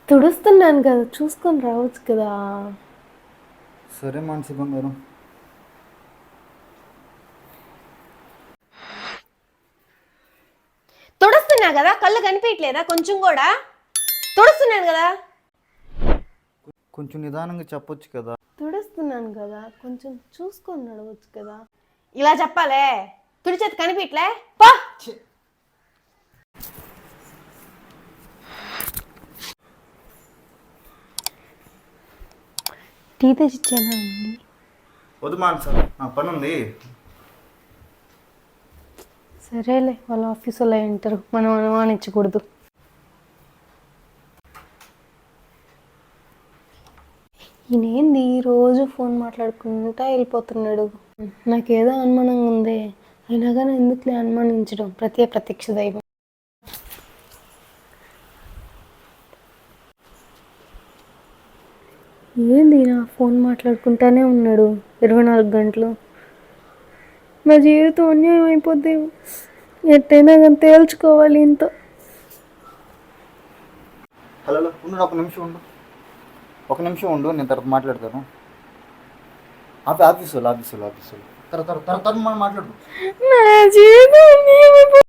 తుడుస్తున్నాను కదా, చూసుకొని రావచ్చు కదా. సరే మానసి బంగారం. తుడుస్తున్నా కదా, కళ్ళు కనిపించట్లేదా కొంచెం కూడా? తుడుస్తున్నాను కదా. కొంచెం నిదానంగా చెప్పొచ్చు కదా. తుడుస్తున్నాను కదా, కొంచెం చూసుకొని నడవచ్చు కదా. ఇలా చెప్పాలే, తుడిచేది కనిపించలే పా. టీ తెచ్చిచ్చానా అండి? వద్దు మానస, నా పని ఉంది. సరేలే, వాళ్ళ ఆఫీసులో ఉంటారు, మనం అనుమానించకూడదు. ఈయనేంది రోజు ఫోన్ మాట్లాడుకుంటా వెళ్ళిపోతున్నాడు. నాకేదో అనుమానంగా ఉందే, అయినా కానీ ఎందుకులే అనుమానించడం, ప్రత్యక్ష దైవం. ఏంది నా ఫోన్ మాట్లాడుకుంటానే ఉన్నాడు 24 గంటలు. నా జీవితం అన్యాయం అయిపోద్ది, ఎట్టయినా కానీ తేల్చుకోవాలి ఇంత. హలో ఉండు, ఒక నిమిషం ఉండు. నేను తర్వాత మాట్లాడతాను. ఆఫీసులో తర్వాత మనం మాట్లాడు. నా జీవితం అన్యాయం అయిపోద్ది.